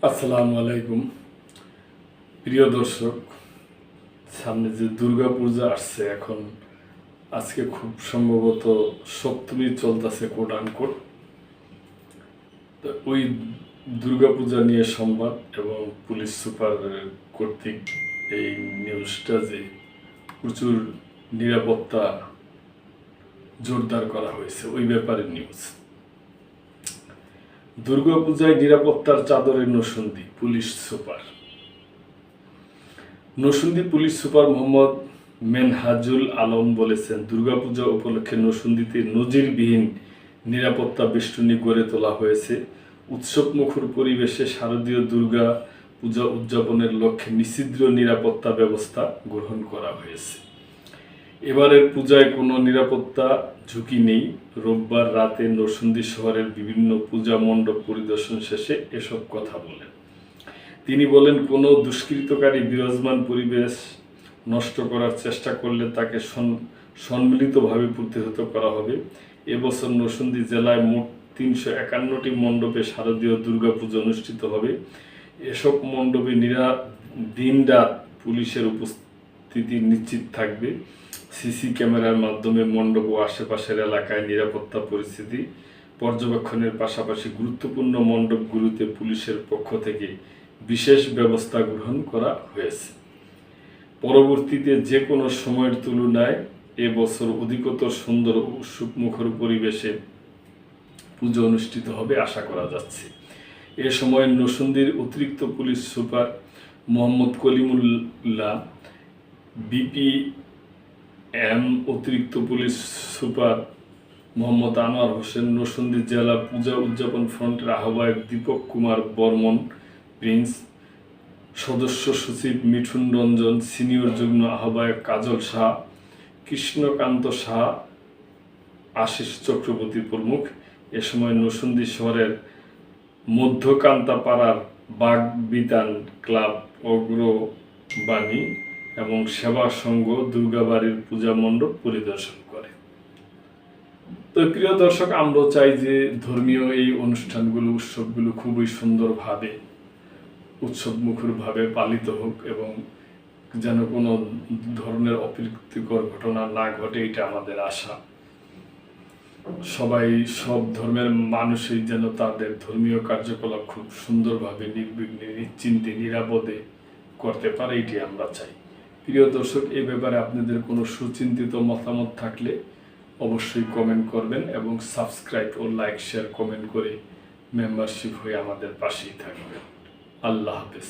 আসসালামু আলাইকুম প্রিয় দর্শক। সামনে যে দুর্গা পূজা আসছে, এখন আজকে খুব সম্ভবত সপ্তমী চলতেছে কোট আনকোট। তো ওই দুর্গা পূজা নিয়ে সংবাদ এবং পুলিশ সুপার কর্তৃক এই নিউজটা যে প্রচুর নিরাপত্তা জোরদার করা হয়েছে, ওই ব্যাপারে নিউজ। দুর্গাপূজায় নিরাপত্তার চাদরে Narsingdi police super. Narsingdi police super Mohammad Menhajul Alam বলেছেন, দুর্গাপূজা উপলক্ষে নরসিংদীতে নজিরবিহীন নিরাপত্তা বেষ্টনী গড়ে তোলা হয়েছে। উৎসবমুখর পরিবেশে শারদীয় দুর্গা পূজা উদযাপনের লক্ষ্যে নিশ্চিদ্র নিরাপত্তা ব্যবস্থা গ্রহণ করা হয়েছে। এবারের পূজায় কোনো নিরাপত্তা ঝুঁকি নেই। রোববার রাতে নরসিংদী শহরের বিভিন্ন পূজা মণ্ডপ পরিদর্শন শেষে এসব কথা বলেন তিনি। বলেন, কোনো দুষ্কৃতকারী বিরাজমান পরিবেশ নষ্ট করার চেষ্টা করলে তাকে সম্মিলিতভাবে প্রতিহত করা হবে। এবছর নরসিংদী জেলায় মোট 351টি মণ্ডপে শারদীয় দুর্গাপূজা অনুষ্ঠিত হবে। এসব মণ্ডপে দিনরাত পুলিশের উপস্থিতি নিশ্চিত থাকবে। সিসি ক্যামেরার মাধ্যমে মণ্ডপ ও আশেপাশের এলাকায় নিরাপত্তা পরিস্থিতি পর্যবেক্ষণের পাশাপাশি গুরুত্বপূর্ণ মণ্ডপগুলোতে পুলিশের পক্ষ থেকে বিশেষ ব্যবস্থা গ্রহণ করা হয়েছে। পরবর্তীতে যে কোনো সময়ের তুলনায় এবছর অধিকতর সুন্দর ও উৎসবমুখর পরিবেশে পুজো অনুষ্ঠিত হবে আশা করা যাচ্ছে। এ সময় নরসিংদীর অতিরিক্ত police super Mohammad Kalimullah, BPM অতিরিক্ত পুলিশ সুপার মোহাম্মদ আনোয়ার হোসেন, নরসিংদী জেলা পূজা উদযাপন ফ্রন্টের আহ্বায়ক দীপক কুমার বর্মন প্রিন্স, সদস্য সচিব মিঠুন রঞ্জন, সিনিয়র যুগ্ম আহ্বায়ক কাজল শাহ, কৃষ্ণকান্ত শাহ, আশিস চক্রবর্তী প্রমুখ। এ সময় নরসিংদী শহরের মধ্যকান্তাপাড়ার বাগবিতান ক্লাব, অগ্রবাণী এবং সেবা সংঘ দুর্গাবাড়ির পূজা মণ্ডপ পরিদর্শন করে। তো প্রিয় দর্শক, আমরা চাই যে ধর্মীয় এই অনুষ্ঠানগুলো, উৎসবগুলো খুবই সুন্দরভাবে উৎসবমুখরভাবে পালিত হোক এবং যেন কোনো ধরনের অপ্রীতিকর ঘটনা না ঘটে, এটা আমাদের আশা। সবাই, সব ধর্মের মানুষই যেন তাদের ধর্মীয় কার্যকলাপ খুব সুন্দরভাবে নির্বিঘ্নে, নিশ্চিন্তে, নিরাপদে করতে পারে, এটি আমরা চাই। প্রিয় দর্শক, এ ব্যাপারে আপনাদের কোনো সুচিন্তিত মতামত থাকলে অবশ্যই কমেন্ট করবেন এবং সাবস্ক্রাইব ও লাইক, শেয়ার, কমেন্ট করে মেম্বারশিপ হয়ে আমাদের পাশেই থাকবেন। আল্লাহ হাফেজ।